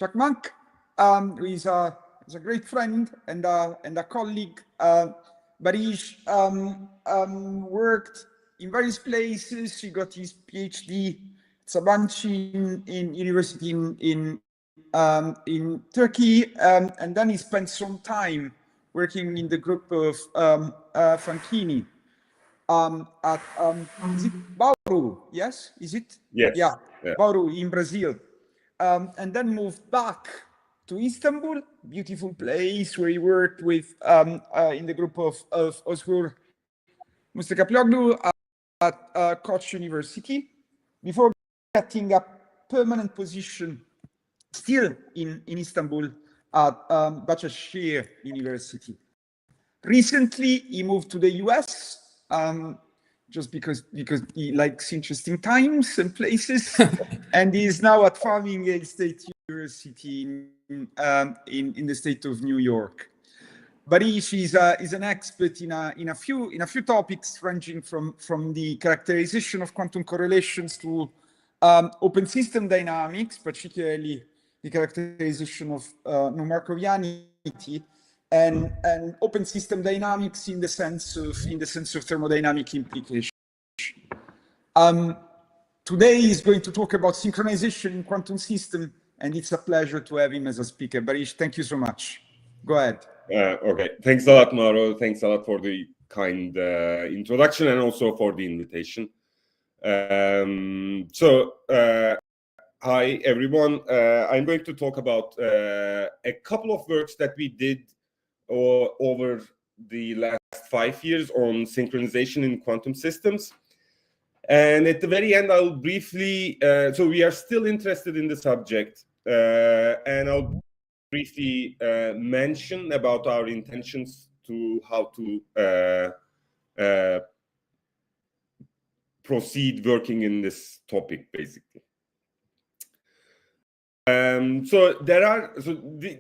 Cakmak, who is a great friend and a colleague. Baris worked in various places. He got his PhD at Sabancı in university in Turkey, and then he spent some time working in the group of Franchini at is it Bauru? Yes, is it? Yes. Yeah, Bauru in Brazil, and then moved back to Istanbul, beautiful place where he worked with in the group of Özgür Mustakapoglu at Koç University before getting a permanent position still in Istanbul at Başakşehir University. Recently, he moved to the US just because he likes interesting times and places, and he is now at Farmingdale State University in the state of New York. Baris is an expert in a few topics ranging from the characterization of quantum correlations to open system dynamics, particularly the characterization of non-Markovianity, and open system dynamics in the sense of thermodynamic implication. Today he's going to talk about synchronization in quantum system, and it's a pleasure to have him as a speaker. Baris, thank you so much. Go ahead. Okay, thanks a lot, Mauro. Thanks a lot for the kind introduction and also for the invitation. Hi everyone. I'm going to talk about a couple of works that we did over the last 5 years on synchronization in quantum systems. And at the very end, I'll briefly, so we are still interested in the subject, and I'll briefly mention about our intentions to how to proceed working in this topic, basically.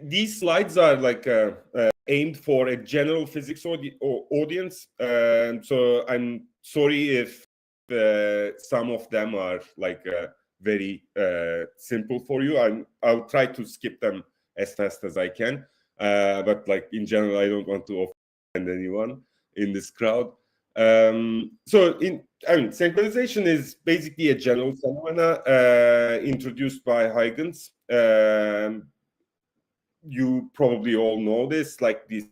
These slides are like aimed for a general physics audience. So I'm sorry if some of them are like very simple for you. I'll try to skip them as fast as I can. But like in general, I don't want to offend anyone in this crowd. Synchronization is basically a general phenomena introduced by Huygens. You probably all know this, like this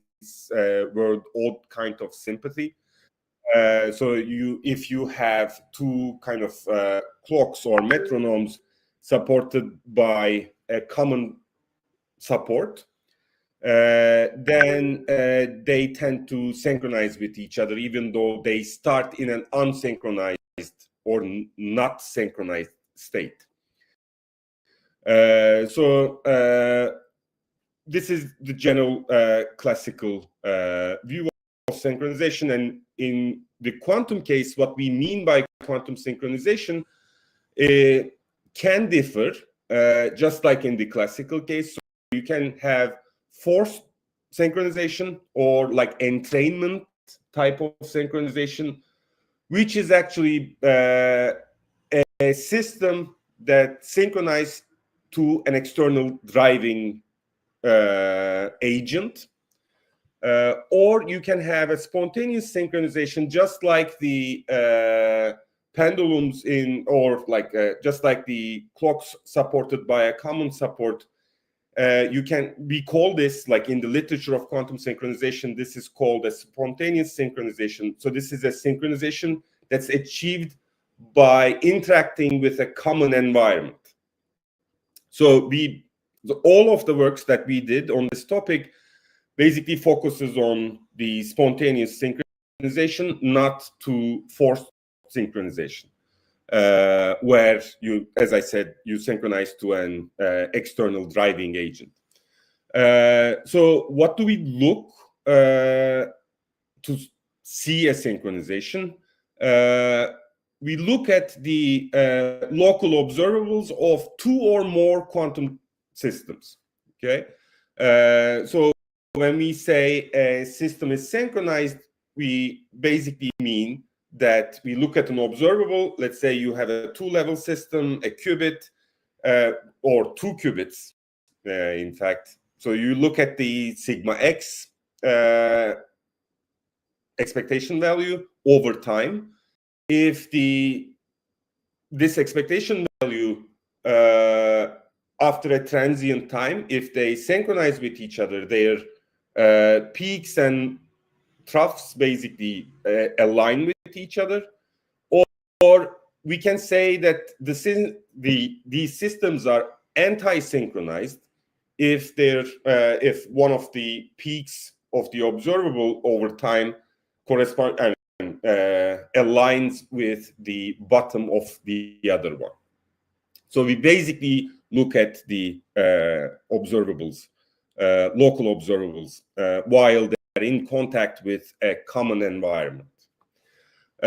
word odd kind of sympathy. So if you have two kind of clocks or metronomes supported by a common support, then they tend to synchronize with each other, even though they start in an unsynchronized or not synchronized state. This is the general classical view of synchronization. And in the quantum case, what we mean by quantum synchronization can differ, just like in the classical case. So you can have forced synchronization or like entrainment type of synchronization, which is actually a system that synchronizes to an external driving agent. Or you can have a spontaneous synchronization, just like the pendulums or like just like the clocks supported by a common support. We call this, like in the literature of quantum synchronization, this is called a spontaneous synchronization. So this is a synchronization that's achieved by interacting with a common environment. So all of the works that we did on this topic basically focuses on the spontaneous synchronization, not to forced synchronization. Where you, as I said, you synchronize to an external driving agent. So what do we look to see a synchronization? We look at the local observables of two or more quantum systems. Okay, so when we say a system is synchronized, we basically mean that we look at an observable. Let's say you have a two-level system, a qubit, or two qubits, in fact. So you look at the sigma x expectation value over time. If this expectation value after a transient time, if they synchronize with each other, their peaks and troughs basically align with each other, or we can say that these systems are anti-synchronized if one of the peaks of the observable over time correspond and aligns with the bottom of the other one. So we basically look at the observables, local observables, while they're in contact with a common environment. We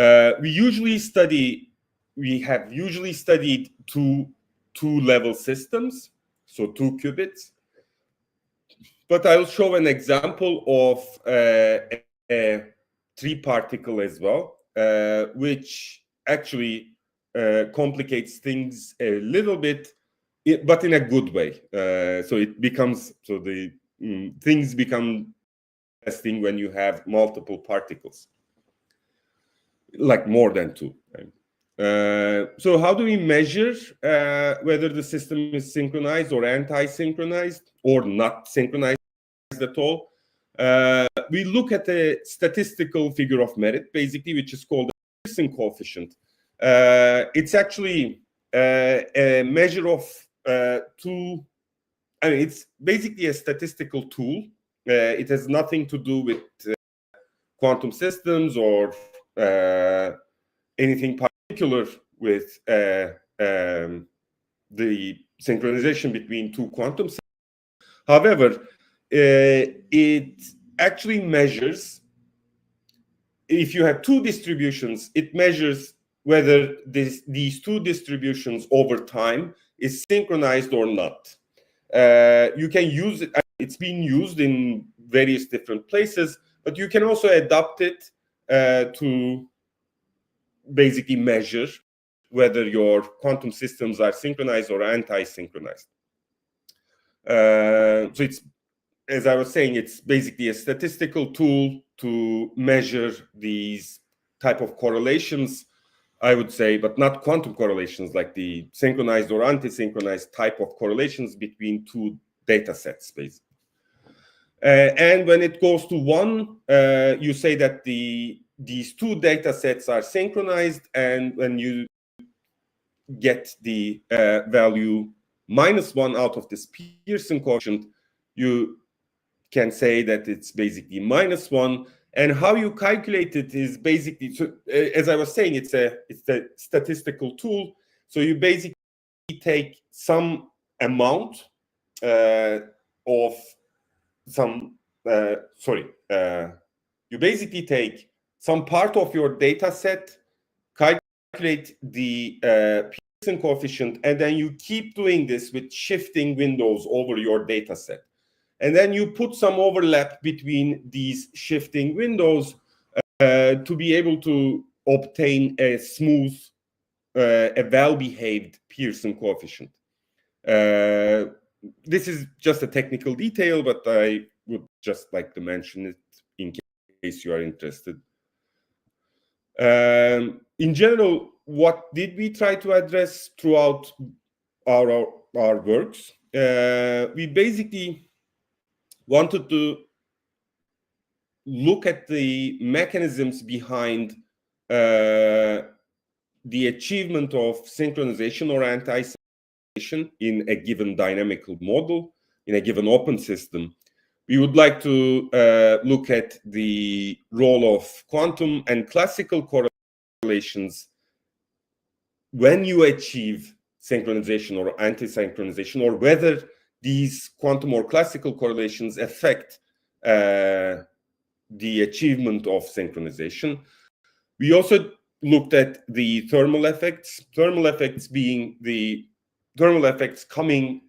have usually studied two-level systems, so 2 qubits. But I'll show an example of a 3-particle as well, which actually complicates things a little bit, but in a good way. Things become interesting when you have multiple particles, like more than 2. Right? So how do we measure whether the system is synchronized or anti-synchronized or not synchronized at all? We look at a statistical figure of merit, basically, which is called the Pearson coefficient. It's actually a measure of it's basically a statistical tool. It has nothing to do with quantum systems or anything particular with the synchronization between 2 quantum systems. However, it actually measures, if you have 2 distributions, it measures whether these 2 distributions over time is synchronized or not. You can use it, it's been used in various different places, but you can also adapt it to basically measure whether your quantum systems are synchronized or anti-synchronized. So it's, as I was saying, it's basically a statistical tool to measure these type of correlations, I would say, but not quantum correlations like the synchronized or anti-synchronized type of correlations between 2 data sets, basically. And when it goes to 1, you say that these 2 data sets are synchronized, and when you get the value -1 out of this Pearson coefficient, you can say that it's basically -1. And how you calculate it is basically, so as I was saying, it's a statistical tool. So you basically take some amount of some you basically take some part of your data set, calculate the Pearson coefficient, and then you keep doing this with shifting windows over your data set. And then you put some overlap between these shifting windows to be able to obtain a smooth, a well-behaved Pearson coefficient. This is just a technical detail, but I would just like to mention it in case you are interested. In general, what did we try to address throughout our works? We basically wanted to look at the mechanisms behind the achievement of synchronization or anti-synchronization in a given dynamical model, in a given open system. We would like to look at the role of quantum and classical correlations when you achieve synchronization or anti-synchronization, or whether these quantum or classical correlations affect the achievement of synchronization. We also looked at the thermal effects being the thermal effects coming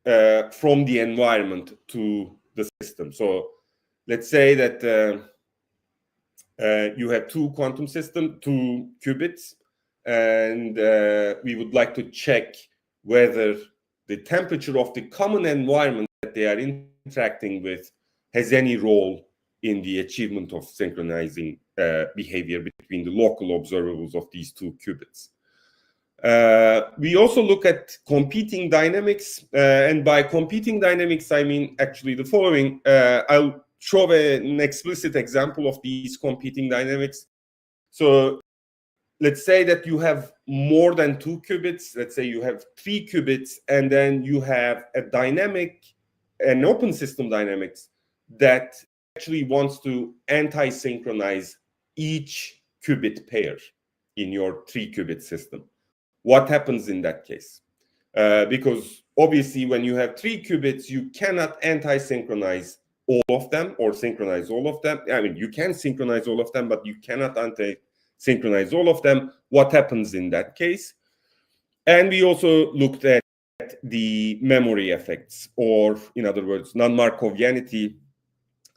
from the environment to the system. So let's say that you have 2 quantum systems, 2 qubits, and we would like to check whether the temperature of the common environment that they are interacting with has any role in the achievement of synchronizing behavior between the local observables of these two qubits. We also look at competing dynamics, and by competing dynamics, I mean actually the following. I'll show an explicit example of these competing dynamics. So let's say that you have more than 2 qubits. Let's say you have 3 qubits, and then you have a dynamic, an open system dynamics that actually wants to anti-synchronize each qubit pair in your 3-qubit system. What happens in that case? Because obviously when you have 3 qubits, you cannot anti-synchronize all of them or synchronize all of them. I mean, you can synchronize all of them, but you cannot anti-synchronize all of them. What happens in that case? And we also looked at the memory effects, or in other words, non-Markovianity,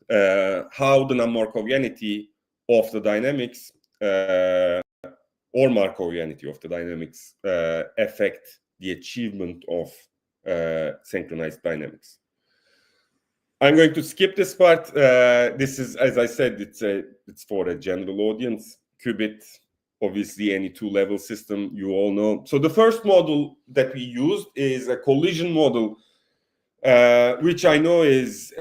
how the non-Markovianity of the dynamics or Markovianity of the dynamics affect the achievement of synchronized dynamics. I'm going to skip this part. This is, as I said, it's for a general audience. Qubit, obviously, any 2-level system, you all know. So the first model that we used is a collision model, which I know is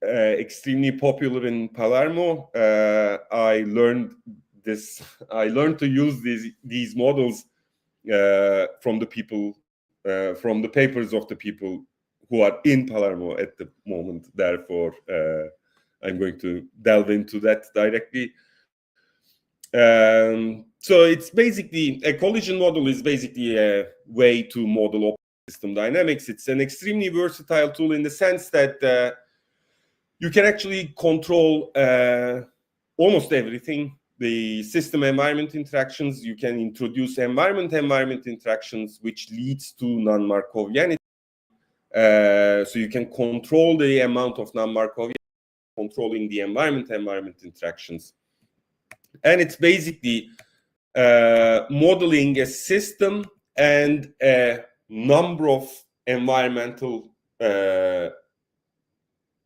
extremely popular in Palermo. I learned to use these models from the people, from the papers of the people who are in Palermo at the moment. Therefore, I'm going to delve into that directly. So it's basically, a collision model is basically a way to model open system dynamics. It's an extremely versatile tool in the sense that you can actually control almost everything. The system environment interactions, you can introduce environment interactions, which leads to non-Markovianity. So you can control the amount of non-Markovianity, controlling the environment interactions. And it's basically modeling a system and a number of environmental,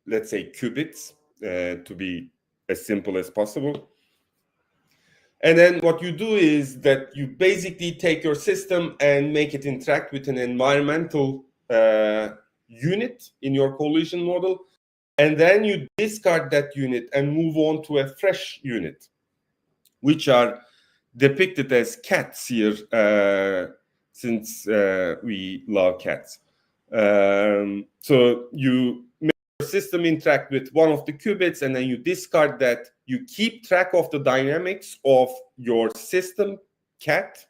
let's say, qubits, to be as simple as possible. And then what you do is that you basically take your system and make it interact with an environmental unit in your collision model. And then you discard that unit and move on to a fresh unit, which are depicted as cats here, since we love cats. So you make your system interact with one of the qubits, and then you discard that. You keep track of the dynamics of your system cat,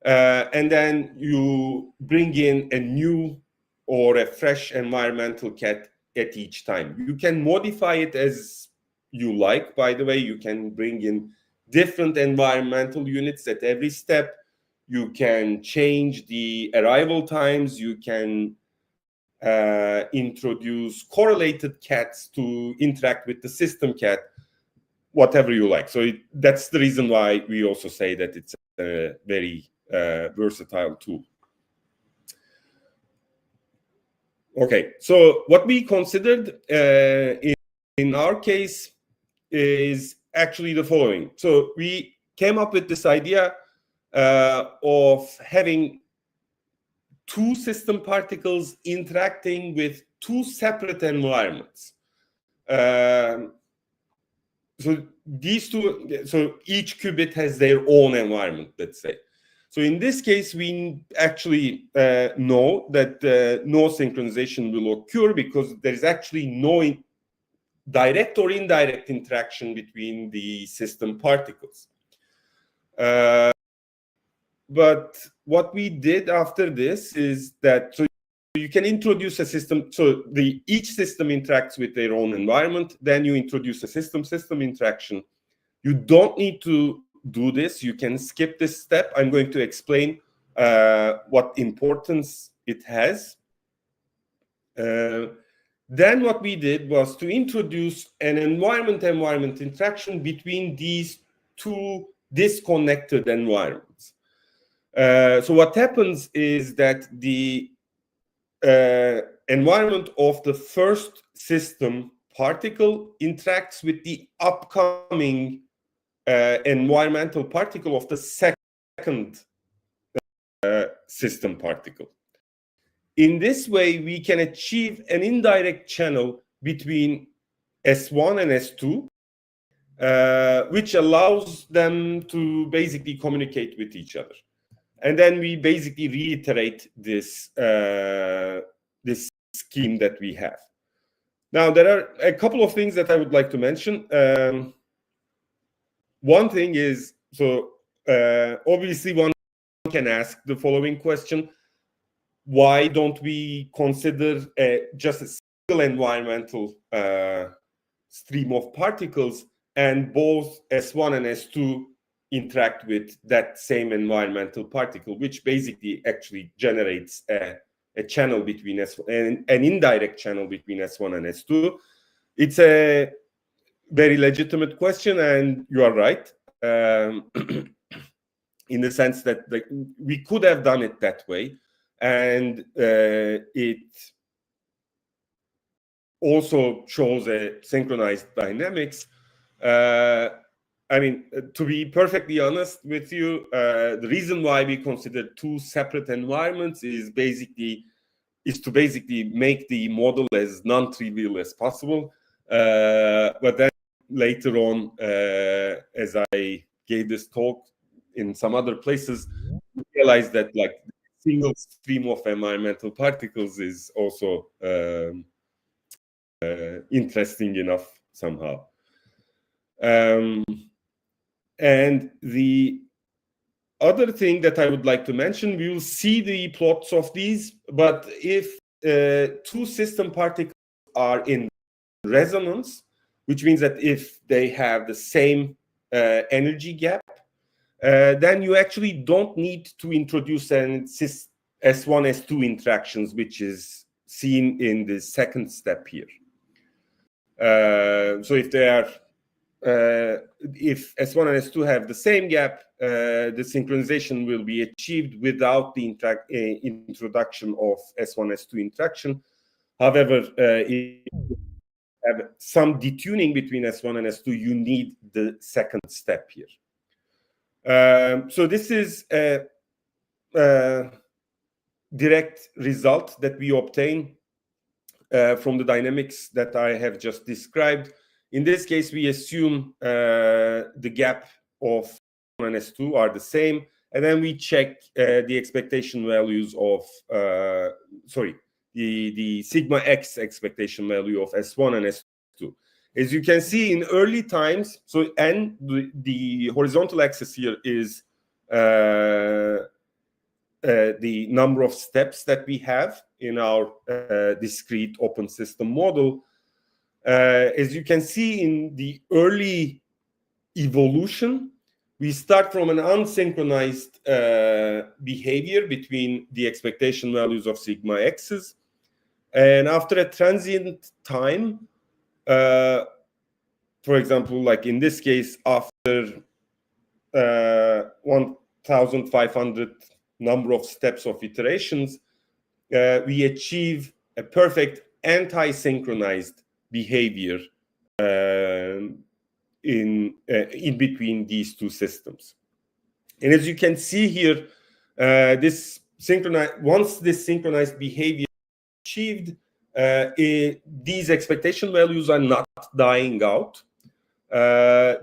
and then you bring in a new or a fresh environmental cat at each time. You can modify it as you like, by the way. You can bring in different environmental units at every step. You can change the arrival times. You can introduce correlated cats to interact with the system cat, whatever you like. So that's the reason why we also say that it's a very versatile tool. Okay, so what we considered in our case is actually the following. So we came up with this idea of having 2 system particles interacting with 2 separate environments. So these 2, so each qubit has their own environment, let's say. So in this case, we actually know that no synchronization will occur because there is actually no direct or indirect interaction between the system particles. But what we did after this is that, so you can introduce a system, so each system interacts with their own environment, then you introduce a system-system interaction. You don't need to do this. You can skip this step. I'm going to explain what importance it has. Then what we did was to introduce an environment interaction between these 2 disconnected environments. So what happens is that the environment of the first system particle interacts with the upcoming environmental particle of the second system particle. In this way, we can achieve an indirect channel between S1 and S2, which allows them to basically communicate with each other. And then we basically reiterate this, this scheme that we have. Now, there are a couple of things that I would like to mention. One thing is, so obviously one can ask the following question: why don't we consider just a single environmental stream of particles, and both S1 and S2 interact with that same environmental particle, which basically actually generates a channel between S1, an indirect channel between S1 and S2? It's a very legitimate question, and you are right, in the sense that we could have done it that way, and it also shows a synchronized dynamics. I mean, to be perfectly honest with you, the reason why we consider two separate environments is to basically make the model as non-trivial as possible. But then later on, as I gave this talk in some other places, we realized that like single stream of environmental particles is also interesting enough somehow. And the other thing that I would like to mention, we will see the plots of these, but if two system particles are in resonance, which means that if they have the same energy gap, then you actually don't need to introduce an S1, S2 interactions, which is seen in the second step here. So if they are, if S1 and S2 have the same gap, the synchronization will be achieved without the introduction of S1, S2 interaction. However, if you have some detuning between S1 and S2, you need the second step here. So this is a direct result that we obtain from the dynamics that I have just described. In this case, we assume the gap of S1 and S2 are the same, and then we check the expectation values of, the sigma x expectation value of S1 and S2. As you can see in early times, so and the horizontal axis here is the number of steps that we have in our discrete open system model. As you can see in the early evolution, we start from an unsynchronized behavior between the expectation values of sigma x's. And after a transient time, for example, like in this case, after 1,500 number of steps of iterations, we achieve a perfect anti-synchronized behavior in between these two systems. And as you can see here, once this synchronized behavior is achieved, these expectation values are not dying out.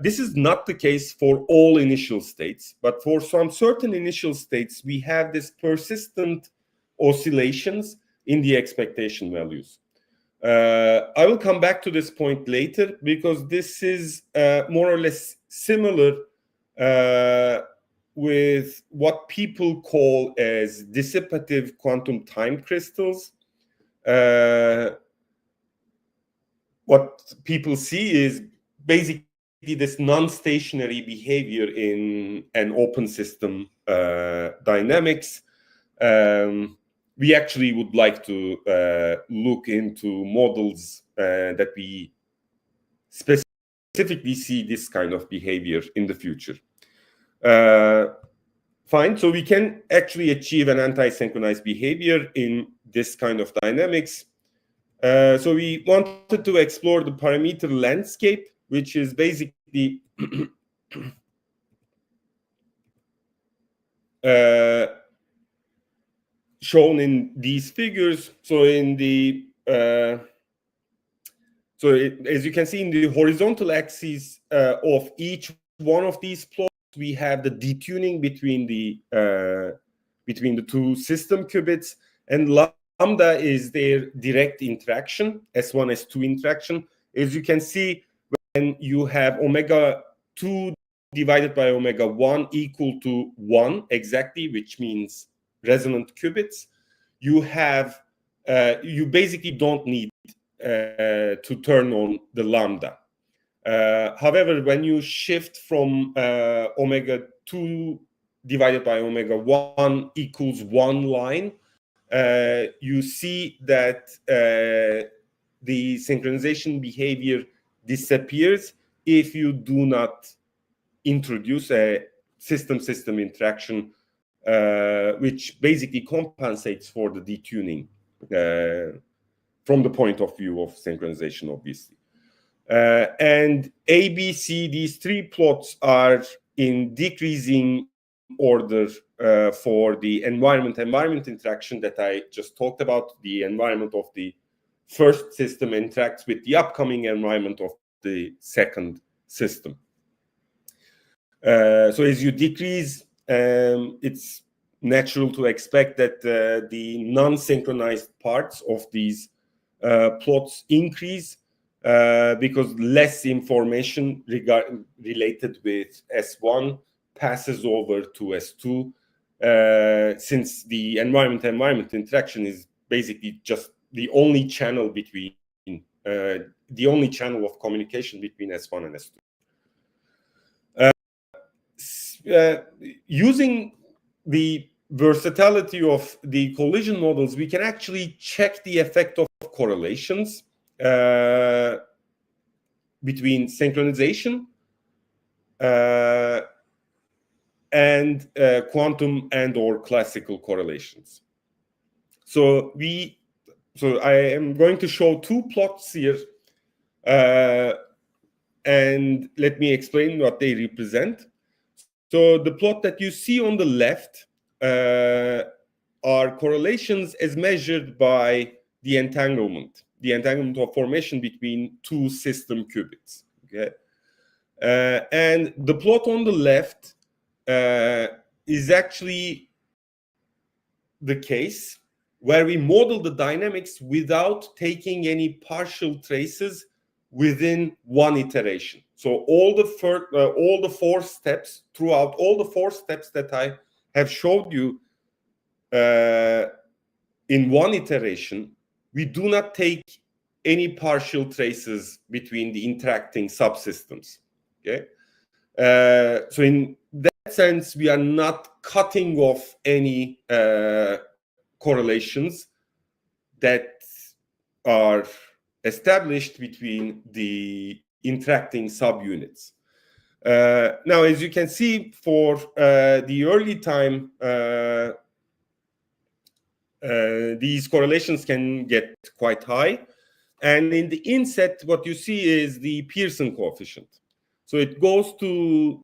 This is not the case for all initial states, but for some certain initial states, we have this persistent oscillations in the expectation values. I will come back to this point later, because this is more or less similar with what people call as dissipative quantum time crystals. What people see is basically this non-stationary behavior in an open system dynamics. We actually would like to look into models that we specifically see this kind of behavior in the future. fine. So we can actually achieve an anti-synchronized behavior in this kind of dynamics. So we wanted to explore the parameter landscape, which is basically shown in these figures. So in the as you can see in the horizontal axis of each one of these plots, we have the detuning between the two system qubits, and lambda is their direct interaction, S1, S2 interaction. As you can see, when you have omega 2 divided by omega 1 equal to 1 exactly, which means resonant qubits, you have you basically don't need to turn on the lambda. However, when you shift from omega 2 divided by omega 1 equals 1 line, you see that the synchronization behavior disappears if you do not introduce a system-system interaction, which basically compensates for the detuning from the point of view of synchronization, obviously. And A, B, C, these three plots are in decreasing order for the environment-environment interaction that I just talked about. The environment of the first system interacts with the upcoming environment of the second system. So as you decrease, it's natural to expect that the non-synchronized parts of these plots increase because less information related with S1 passes over to S2, since the environment-environment interaction is basically just the only channel between the only channel of communication between S1 and S2. Using the versatility of the collision models, we can actually check the effect of correlations between synchronization and quantum and or classical correlations. So I am going to show two plots here, and let me explain what they represent. So the plot that you see on the left are correlations as measured by the entanglement of formation between two system qubits. Okay, and the plot on the left is actually the case where we model the dynamics without taking any partial traces within one iteration. So all the four steps throughout all the four steps that I have showed you in one iteration, we do not take any partial traces between the interacting subsystems. Okay, so in that sense, we are not cutting off any correlations that are established between the interacting subunits. Now, as you can see, for the early time, these correlations can get quite high. And in the inset, what you see is the Pearson coefficient. So it goes to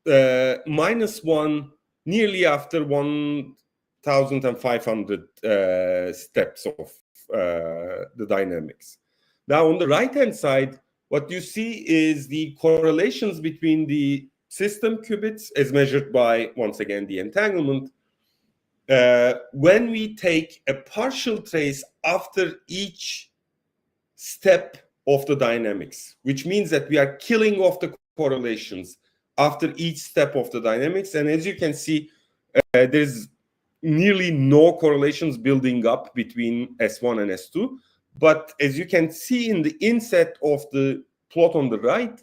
-1 nearly after 1,500 steps of the dynamics. Now, on the right-hand side, what you see is the correlations between the system qubits as measured by, once again, the entanglement, when we take a partial trace after each step of the dynamics, which means that we are killing off the correlations after each step of the dynamics. And as you can see, there's nearly no correlations building up between S1 and S2. But as you can see in the inset of the plot on the right,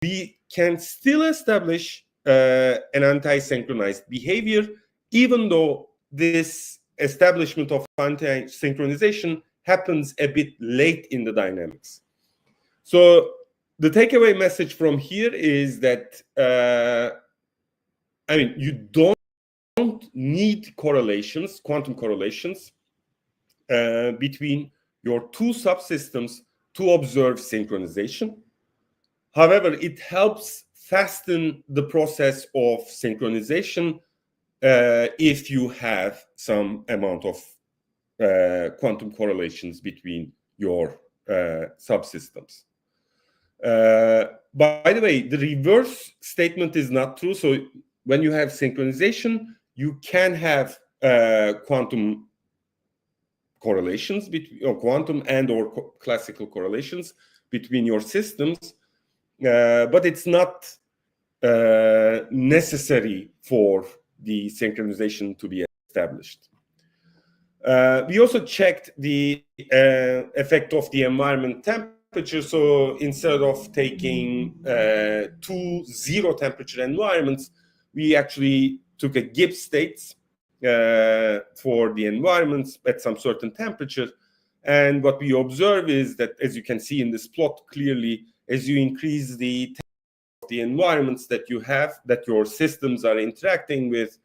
we can still establish an anti-synchronized behavior, even though this establishment of anti-synchronization happens a bit late in the dynamics. So the takeaway message from here is that I mean, you don't need correlations, quantum correlations, between your two subsystems to observe synchronization. However, it helps fasten the process of synchronization if you have some amount of quantum correlations between your subsystems. By the way, the reverse statement is not true. So when you have synchronization, you can have quantum correlations between, or quantum and or classical correlations between your systems, but it's not necessary for the synchronization to be established. We also checked the effect of the environment temperature. So instead of taking two zero temperature environments, we actually took a Gibbs states for the environments at some certain temperature. And what we observe is that, as you can see in this plot clearly, as you increase the temperature of the environments that you have, that your systems are interacting with,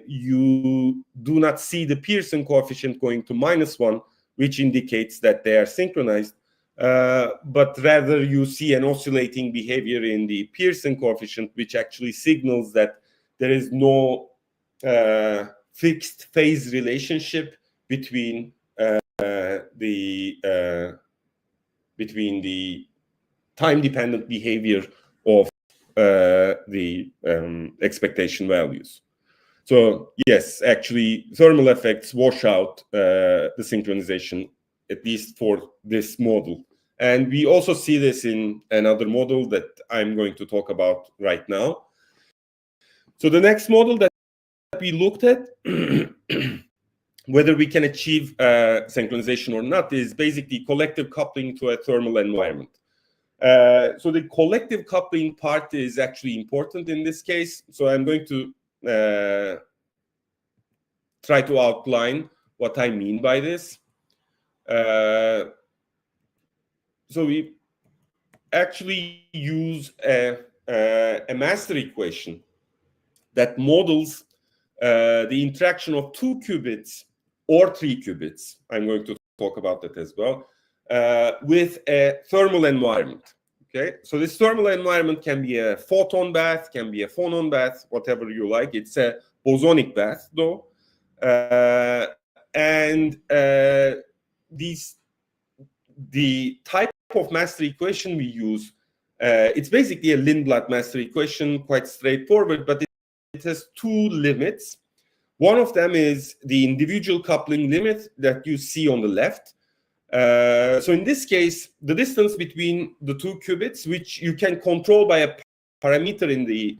you do not see the Pearson coefficient going to -1, which indicates that they are synchronized, but rather you see an oscillating behavior in the Pearson coefficient, which actually signals that there is no fixed phase relationship between the time-dependent behavior of the expectation values. So yes, actually, thermal effects wash out the synchronization, at least for this model. And we also see this in another model that I'm going to talk about right now. So the next model that we looked at, whether we can achieve synchronization or not, is basically collective coupling to a thermal environment. So the collective coupling part is actually important in this case. So I'm going to try to outline what I mean by this. So we actually use a master equation that models the interaction of 2 qubits or 3 qubits. I'm going to talk about that as well, with a thermal environment. Okay, so this thermal environment can be a photon bath, can be a phonon bath, whatever you like. It's a bosonic bath, though. The type of master equation we use, it's basically a Lindblad master equation, quite straightforward, but it has 2 limits. One of them is the individual coupling limit that you see on the left. So in this case, the distance between the 2 qubits, which you can control by a parameter in the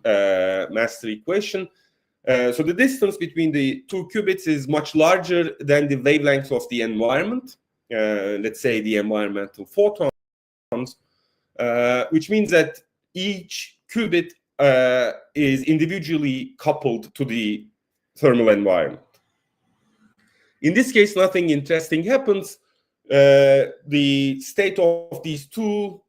master equation. So the distance between the 2 qubits is much larger than the wavelength of the environment, let's say the environmental photons, which means that each qubit is individually coupled to the thermal environment. In this case, nothing interesting happens. The state of these 2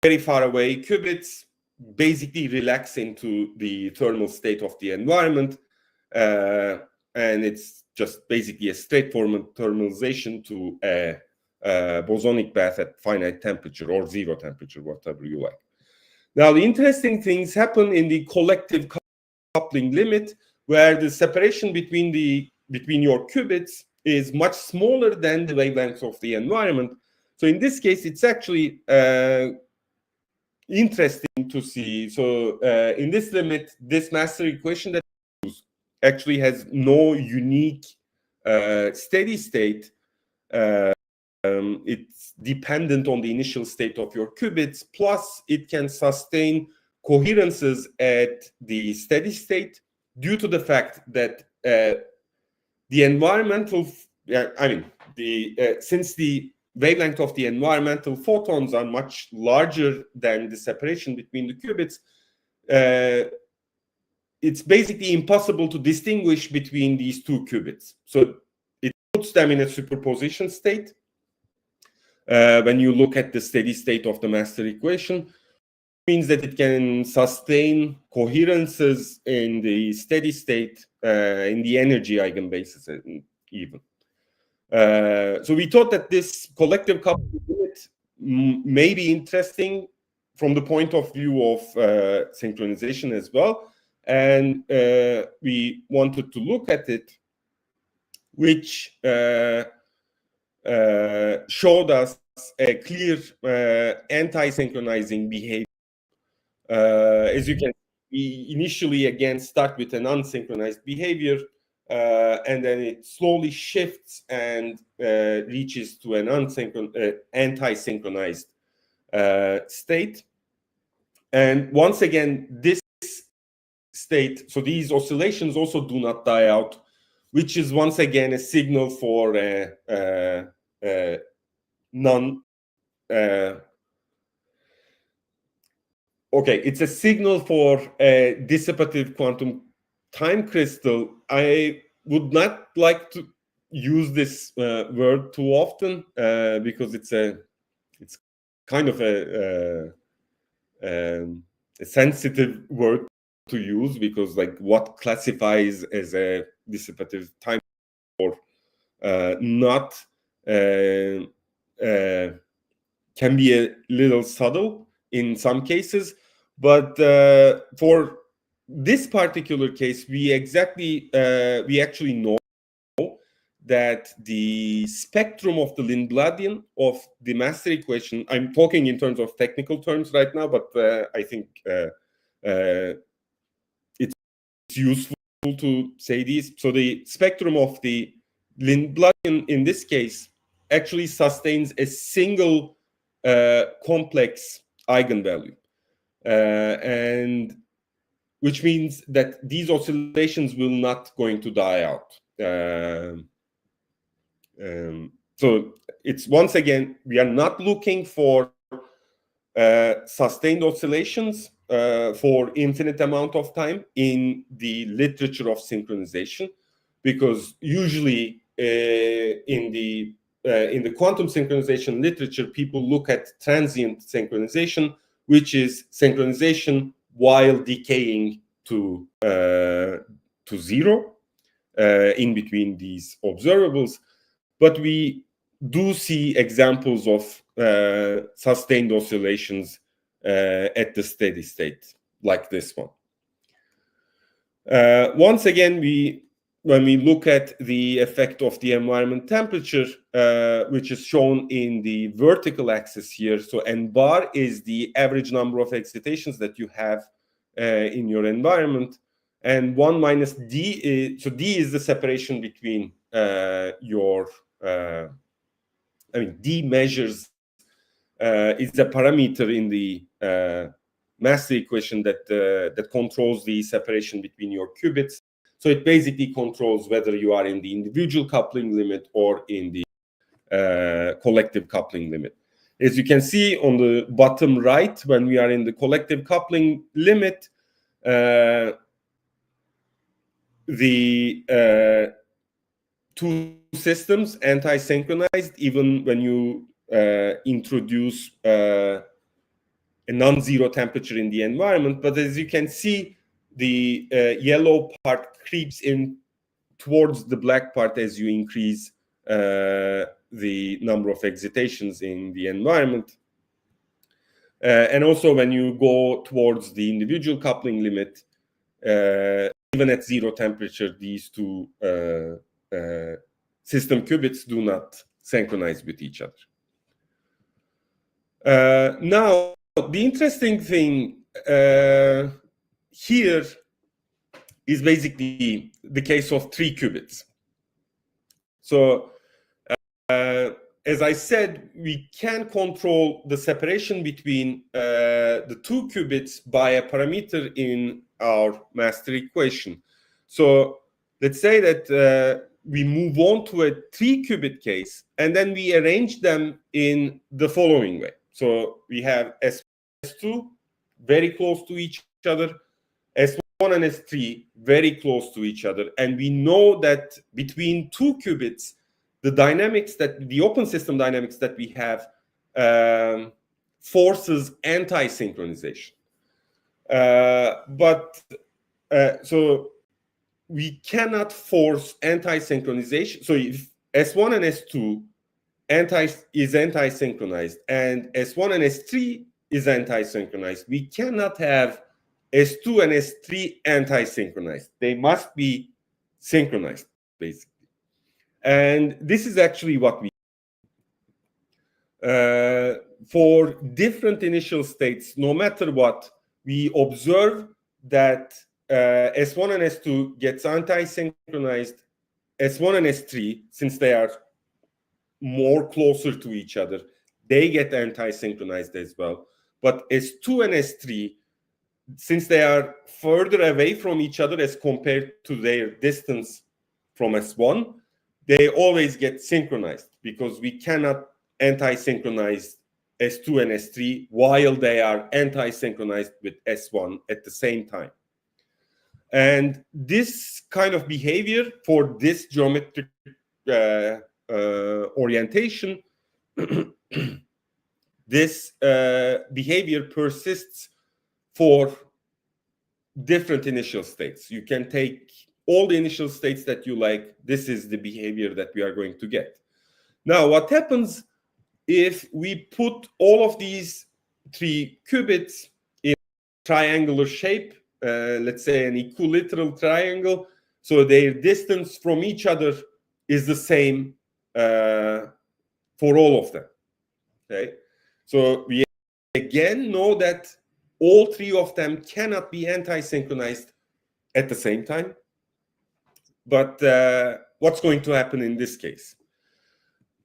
very far away qubits basically relax into the thermal state of the environment, and it's just basically a straightforward thermalization to a bosonic bath at finite temperature or 0 temperature, whatever you like. Now, the interesting things happen in the collective coupling limit, where the separation between your qubits is much smaller than the wavelength of the environment. So in this case, it's actually interesting to see. So in this limit, this master equation that we use actually has no unique steady state. It's dependent on the initial state of your qubits, plus it can sustain coherences at the steady state due to the fact that the environmental, since the wavelength of the environmental photons are much larger than the separation between the qubits, it's basically impossible to distinguish between these 2 qubits. So it puts them in a superposition state. When you look at the steady state of the master equation, means that it can sustain coherences in the steady state, in the energy eigenbases even. So we thought that this collective coupling limit may be interesting from the point of view of synchronization as well. And we wanted to look at it, which showed us a clear anti-synchronizing behavior. As you can see, we initially again start with an unsynchronized behavior, and then it slowly shifts and reaches to an anti-synchronized state. And once again, this state, so these oscillations also do not die out, which is once again a signal for it's a signal for a dissipative quantum time crystal. I would not like to use this word too often because it's kind of a sensitive word to use, because like what classifies as a dissipative time or not can be a little subtle in some cases. But for this particular case, we actually know that the spectrum of the Lindbladian of the master equation, I'm talking in terms of technical terms right now, but I think it's useful to say these. So the spectrum of the Lindbladian in this case actually sustains a single complex eigenvalue. And which means that these oscillations will not going to die out. So it's once again, we are not looking for sustained oscillations for infinite amount of time in the literature of synchronization, because usually in the quantum synchronization literature, people look at transient synchronization, which is synchronization while decaying to zero in between these observables. But we do see examples of sustained oscillations at the steady state, like this one. Once again, when we look at the effect of the environment temperature, which is shown in the vertical axis here, so n bar is the average number of excitations that you have in your environment, and 1 minus d so d is the separation between d measures is a parameter in the master equation that controls the separation between your qubits. So it basically controls whether you are in the individual coupling limit or in the collective coupling limit. As you can see on the bottom right, when we are in the collective coupling limit, the two systems anti-synchronized, even when you introduce a non-zero temperature in the environment. But as you can see, the yellow part creeps in towards the black part as you increase the number of excitations in the environment. And also when you go towards the individual coupling limit, even at zero temperature, these two system qubits do not synchronize with each other. Now, the interesting thing here is basically the case of 3 qubits. So, as I said, we can control the separation between the 2 qubits by a parameter in our master equation. So, let's say that we move on to a 3 qubit case, and then we arrange them in the following way. So we have S2 very close to each other, S1 and S3 very close to each other, and we know that between 2 qubits, the dynamics the open system dynamics that we have forces anti-synchronization. So we cannot force anti-synchronization. So if S1 and S2 is anti-synchronized and S1 and S3 is anti-synchronized, we cannot have S2 and S3 anti-synchronized. They must be synchronized, basically. And this is actually what we for different initial states, no matter what, we observe that S1 and S2 gets anti-synchronized. S1 and S3, since they are more closer to each other, they get anti-synchronized as well. But S2 and S3, since they are further away from each other as compared to their distance from S1, they always get synchronized because we cannot anti-synchronize S2 and S3 while they are anti-synchronized with S1 at the same time. And this kind of behavior for this geometric orientation, this behavior persists for different initial states. You can take all the initial states that you like. This is the behavior that we are going to get. Now, what happens if we put all of these three qubits in a triangular shape, let's say an equilateral triangle, so their distance from each other is the same for all of them, okay? So we again know that all three of them cannot be anti-synchronized at the same time. But what's going to happen in this case?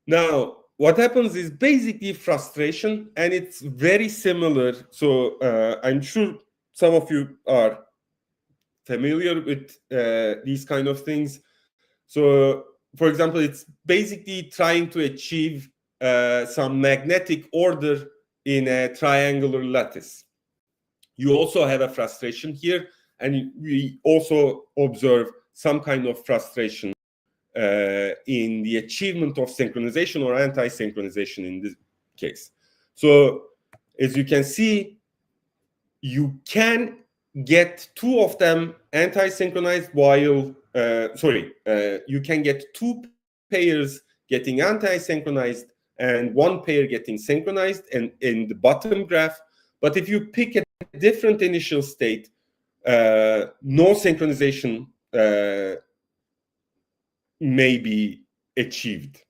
Now, what happens is basically frustration, and it's very similar. So I'm sure some of you are familiar with these kind of things. So, for example, it's basically trying to achieve some magnetic order in a triangular lattice. You also have a frustration here, and we also observe some kind of frustration in the achievement of synchronization or anti-synchronization in this case. So as you can see, you can get two of them anti-synchronized while, you can get two pairs getting anti-synchronized and one pair getting synchronized and in the bottom graph. But if you pick a different initial state, no synchronization may be achieved,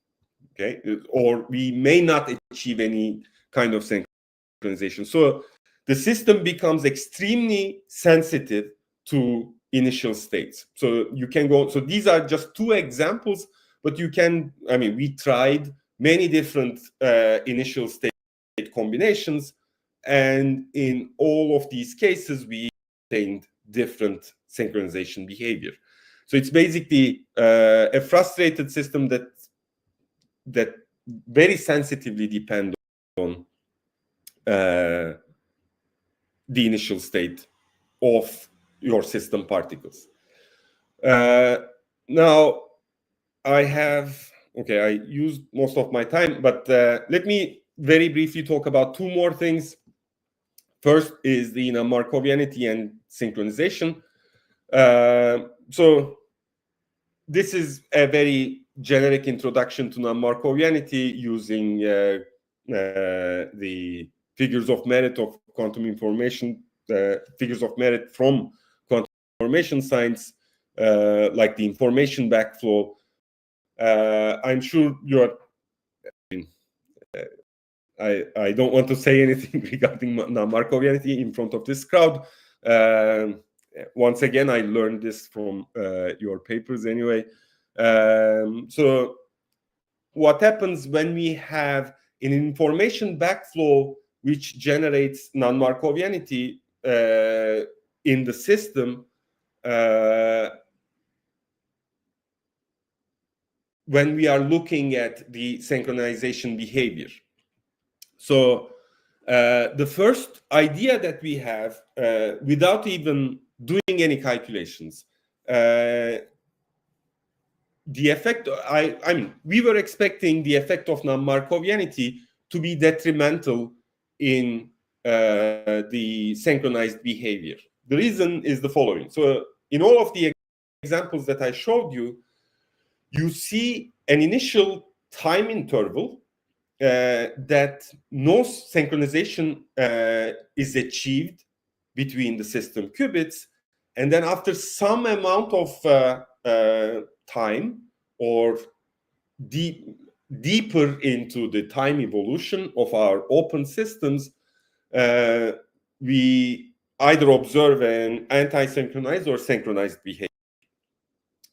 okay? Or we may not achieve any kind of synchronization. So the system becomes extremely sensitive to initial states. So you can go, so these are just two examples, but you can, I mean, we tried many different initial state combinations, and in all of these cases, we obtained different synchronization behavior. So it's basically a frustrated system that very sensitively depends on the initial state of your system particles. Now, I used most of my time, but let me very briefly talk about two more things. First is the non-Markovianity and synchronization. So this is a very generic introduction to non-Markovianity using the figures of merit of quantum information, figures of merit from quantum information science, like the information backflow. I'm sure you're, I don't want to say anything regarding non-Markovianity in front of this crowd. Once again, I learned this from your papers anyway. So what happens when we have an information backflow which generates non-Markovianity in the system when we are looking at the synchronization behavior? So the first idea that we have, without even doing any calculations, the effect, I mean, we were expecting the effect of non-Markovianity to be detrimental in the synchronized behavior. The reason is the following. So in all of the examples that I showed you, you see an initial time interval that no synchronization is achieved between the system qubits. And then after some amount of time, or deeper into the time evolution of our open systems, we either observe an anti-synchronized or synchronized behavior.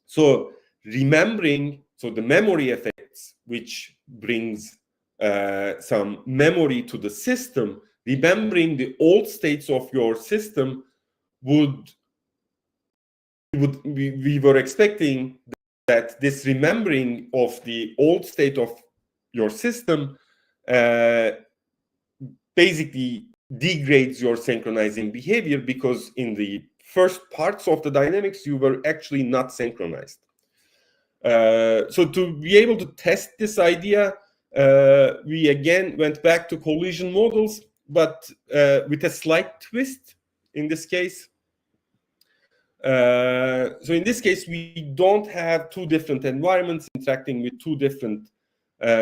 So remembering, so the memory effects, which brings some memory to the system, remembering the old states of your system we were expecting that this remembering of the old state of your system basically degrades your synchronizing behavior, because in the first parts of the dynamics, you were actually not synchronized. So to be able to test this idea, we again went back to collision models, but with a slight twist in this case. So in this case, we don't have two different environments interacting with two different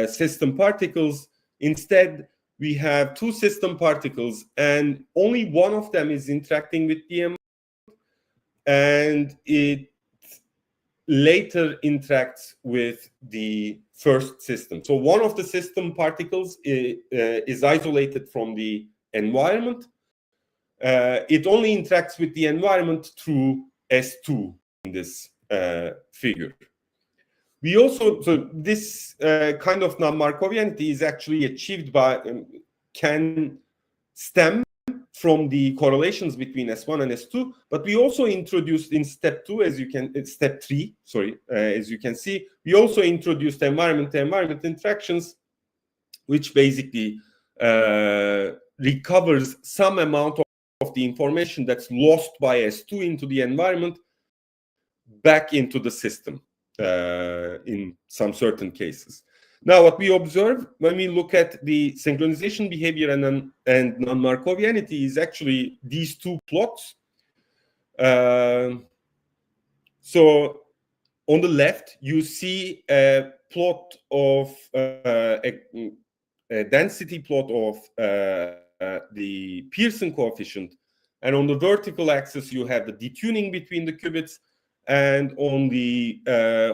system particles. Instead, we have two system particles, and only one of them is interacting with the environment, and it later interacts with the first system. So one of the system particles is isolated from the environment. It only interacts with the environment through S2 in this figure. We also, so this kind of non-Markovianity is actually achieved by, can stem from the correlations between S1 and S2, but we also introduced in step 2, as you can, step 3, sorry, as you can see, we also introduced environment-to-environment interactions, which basically recovers some amount of the information that's lost by S2 into the environment back into the system in some certain cases. Now, what we observe when we look at the synchronization behavior and non-Markovianity is actually these two plots. So on the left, you see a plot of a density plot of the Pearson coefficient. And on the vertical axis, you have the detuning between the qubits. And on the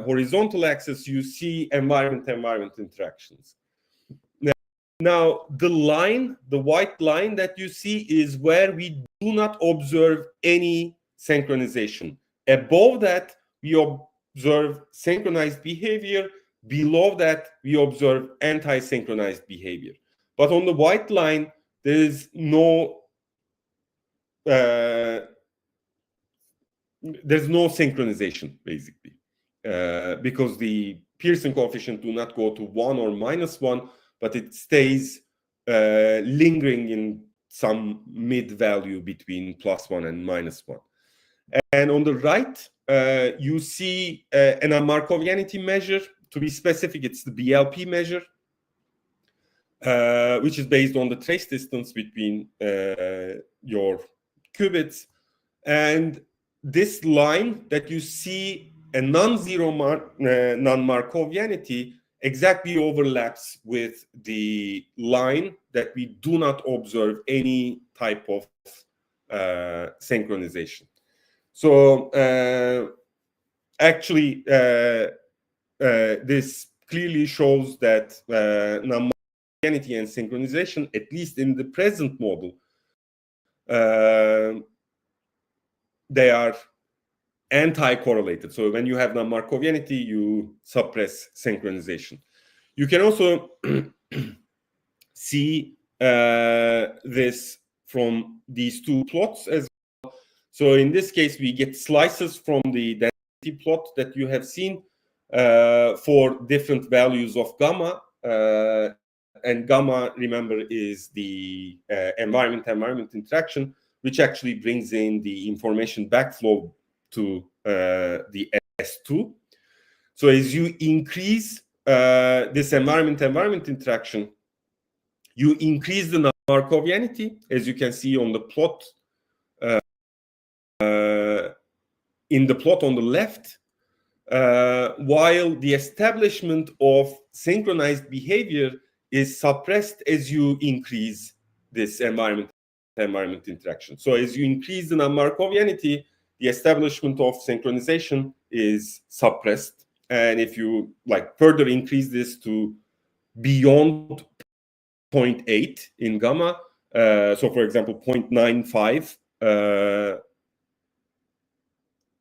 horizontal axis, you see environment-to-environment interactions. Now, the line, the white line that you see is where we do not observe any synchronization. Above that, we observe synchronized behavior. Below that, we observe anti-synchronized behavior. But on the white line, there is no there's no synchronization, basically, because the Pearson coefficient do not go to 1 or -1, but it stays lingering in some mid-value between +1 and -1. And on the right, you see an Markovianity measure. To be specific, it's the BLP measure, which is based on the trace distance between your qubits. And this line that you see, a non-zero non-Markovianity, exactly overlaps with the line that we do not observe any type of synchronization. So actually, this clearly shows that non-Markovianity and synchronization, at least in the present model, they are anti-correlated. So when you have non-Markovianity, you suppress synchronization. You can also see this from these two plots as well. So in this case, we get slices from the density plot that you have seen for different values of gamma. And gamma, remember, is the environment-to-environment interaction, which actually brings in the information backflow to the S2. So as you increase this environment-to-environment interaction, you increase the Markovianity, as you can see on the plot, in the plot on the left, while the establishment of synchronized behavior is suppressed as you increase this environment interaction. So as you increase the non-Markovianity, the establishment of synchronization is suppressed. And if you further increase this to beyond 0.8 in gamma, so for example 0.95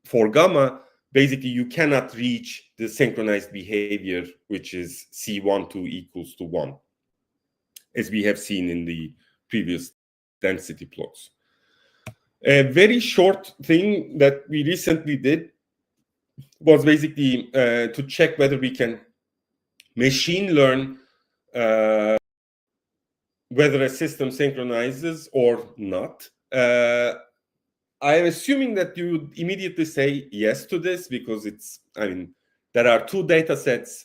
for gamma, basically you cannot reach the synchronized behavior, which is C12 equals to 1, as we have seen in the previous density plots. A very short thing that we recently did was basically to check whether we can machine learn whether a system synchronizes or not. I am assuming that you would immediately say yes to this, because there are two data sets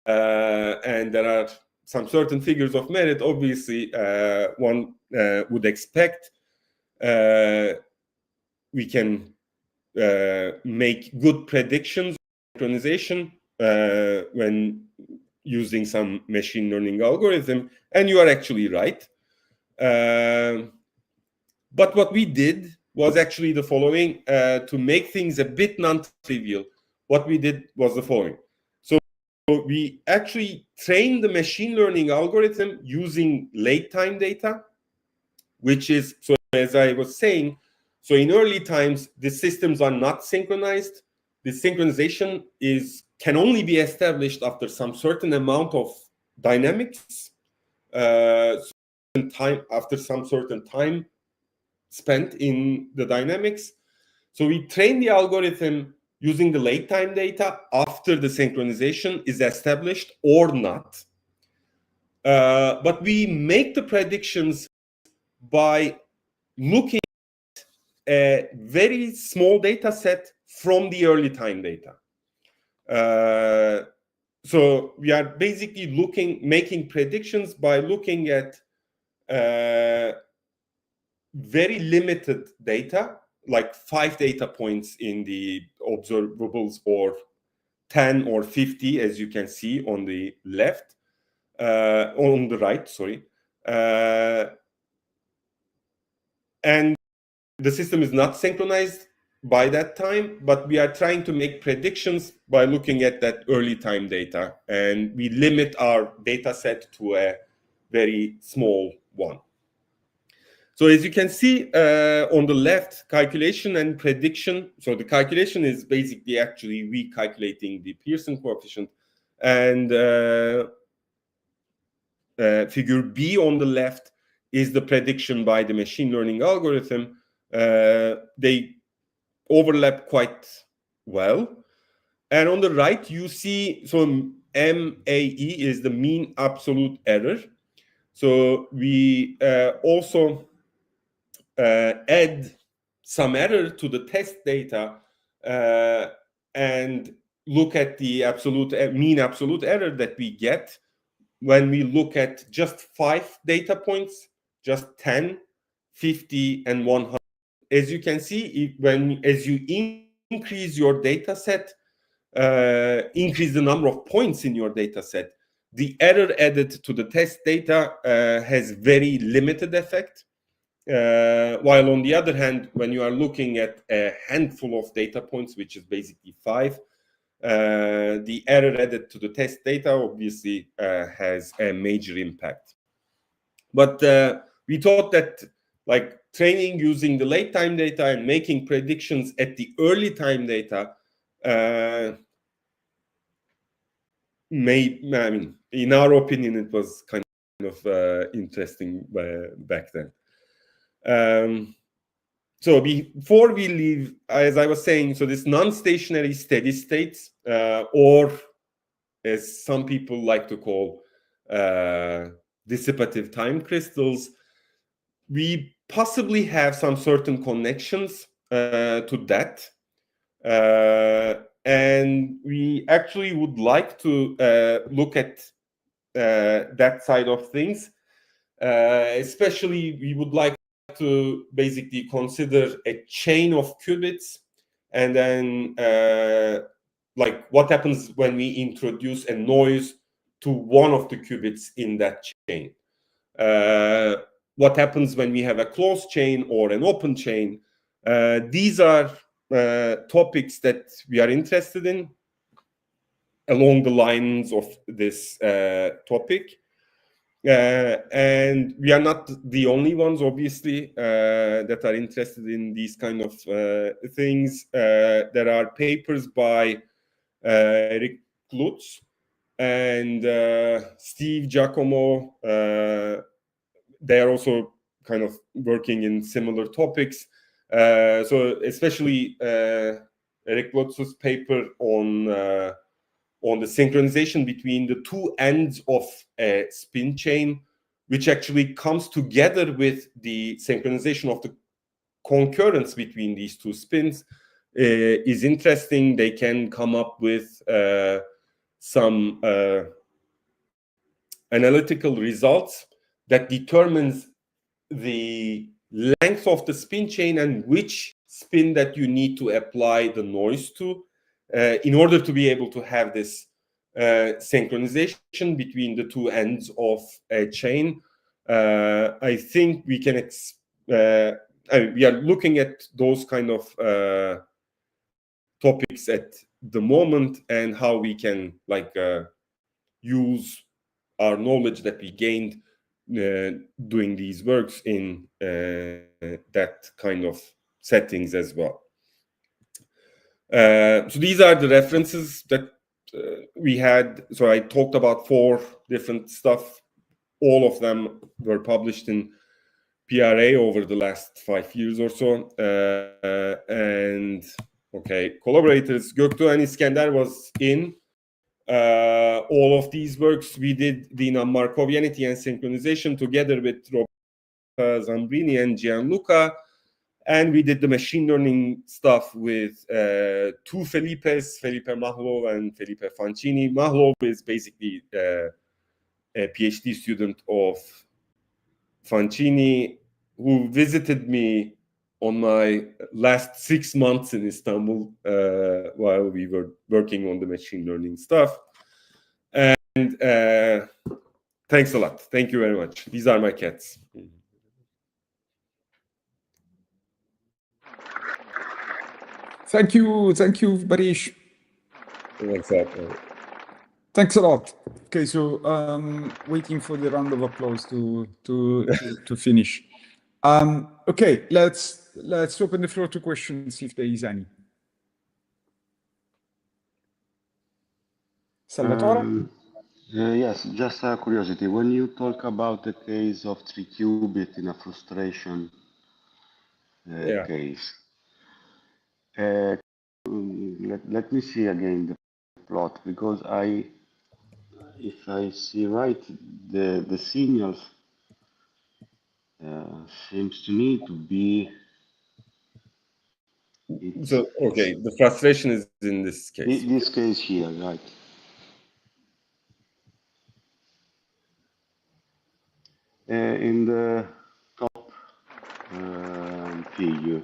and there are some certain figures of merit. Obviously, one would expect we can make good predictions of synchronization when using some machine learning algorithm, and you are actually right. But what we did was actually the following. To make things a bit non-trivial, what we did was the following. So we actually trained the machine learning algorithm using late time data, which is, so as I was saying, so in early times, the systems are not synchronized. The synchronization can only be established after some certain amount of dynamics, after some certain time spent in the dynamics. So we train the algorithm using the late time data after the synchronization is established or not. But we make the predictions by looking at a very small data set from the early time data. So we are basically making predictions by looking at very limited data, like 5 data points in the observables, or 10 or 50, as you can see on the left, on the right, sorry. And the system is not synchronized by that time, but we are trying to make predictions by looking at that early time data, and we limit our data set to a very small one. So as you can see on the left, calculation and prediction. So the calculation is basically actually recalculating the Pearson coefficient, and figure B on the left is the prediction by the machine learning algorithm. They overlap quite well. And on the right, you see, so MAE is the mean absolute error. So we also add some error to the test data and look at the mean absolute error that we get when we look at just 5 data points, just 10, 50, and 100. As you can see, as you increase your data set, increase the number of points in your data set, the error added to the test data has very limited effect. While on the other hand, when you are looking at a handful of data points, which is basically 5, the error added to the test data obviously has a major impact. But we thought that training using the late time data and making predictions at the early time data in our opinion, it was kind of interesting back then. So before we leave, as I was saying, so this non-stationary steady states, or as some people like to call dissipative time crystals, we possibly have some certain connections to that. And we actually would like to look at that side of things. Especially, we would like to basically consider a chain of qubits, and then like what happens when we introduce a noise to one of the qubits in that chain. What happens when we have a closed chain or an open chain? These are topics that we are interested in along the lines of this topic. And we are not the only ones, obviously, that are interested in these kind of things. There are papers by Eric Lutz and Steve Giacomo. They are also kind of working in similar topics. So especially Eric Lutz's paper on the synchronization between the two ends of a spin chain, which actually comes together with the synchronization of the concurrence between these two spins, is interesting. They can come up with some analytical results that determines the length of the spin chain and which spin that you need to apply the noise to in order to be able to have this synchronization between the two ends of a chain. I think we can we are looking at those kind of topics at the moment, and how we can like use our knowledge that we gained doing these works in that kind of settings as well. So these are the references that we had. So I talked about 4 different stuff. All of them were published in PRA over the last 5 years or so. And okay, collaborators, Göktuğ and Iskender was in all of these works. We did the non-Markovianity and synchronization together with Roberta Zambrini and Gianluca, and we did the machine learning stuff with 2 Felipes, Felipe Mahlov and Felipe Fancini. Mahlov is basically a PhD student of Fancini, who visited me on my last 6 months in Istanbul while we were working on the machine learning stuff. And thanks a lot. Thank you very much. These are my cats. Thank you, Baris. What's up? Thanks a lot. Okay, so waiting for the round of applause to finish. Okay, let's open the floor to questions if there is any. Salvatore? Yes, just a curiosity. When you talk about the case of 3-qubit in a frustration case, let me see again the plot, because if I see right, the signals seems to me to be. So okay, the frustration is in this case. This case here, right? In the top figure,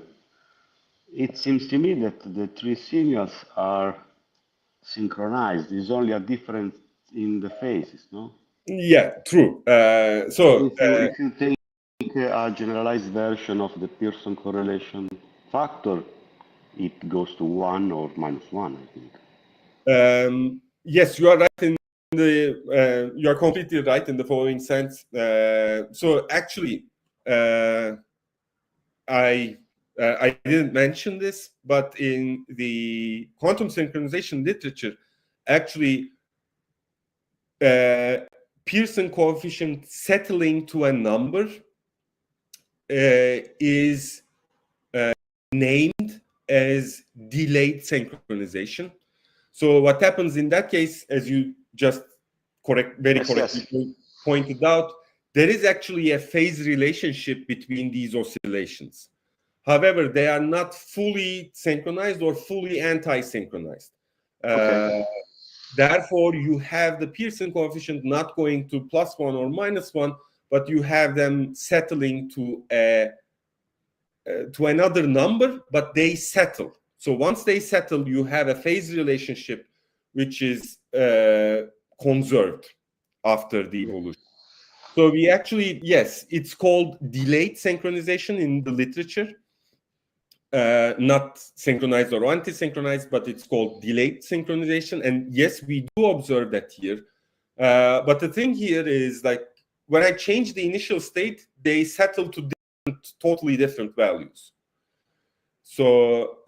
it seems to me that the 3 signals are synchronized. There's only a difference in the phases, no? Yeah, true. So if you take a generalized version of the Pearson correlation factor, it goes to 1 or -1, I think. Yes, you are right in the. You are completely right in the following sense. So actually, I didn't mention this, but in the quantum synchronization literature, actually, Pearson coefficient settling to a number is named as delayed synchronization. So what happens in that case, as you just correctly pointed out, there is actually a phase relationship between these oscillations. However, they are not fully synchronized or fully anti-synchronized. Therefore, you have the Pearson coefficient not going to +1 or -1, but you have them settling to another number, but they settle. So once they settle, you have a phase relationship which is conserved after the evolution. So we actually, yes, it's called delayed synchronization in the literature. Not synchronized or anti-synchronized, but it's called delayed synchronization. And yes, we do observe that here. But the thing here is, like, when I change the initial state, they settle to totally different values. So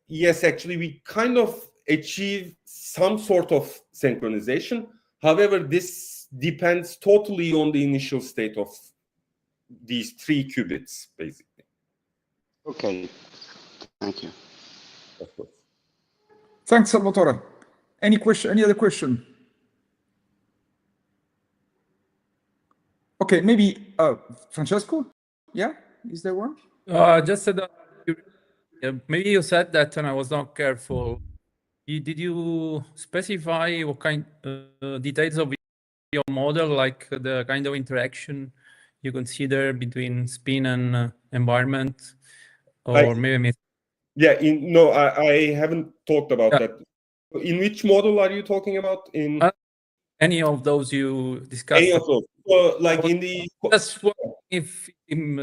yes, actually, we kind of achieve some sort of synchronization. However, this depends totally on the initial state of these 3 qubits, basically. Okay, thank you. Of course. Thanks, Salvatore. Any question? Any other question? Okay, maybe Francesco? Yeah, is there one? Just said that maybe you said that and I was not careful. Did you specify what kind details of your model, like the kind of interaction you consider between spin and environment, or maybe? Yeah, no, I haven't talked about that. In which model are you talking about? In any of those you discussed? Any of those. So, like in the. That's what if in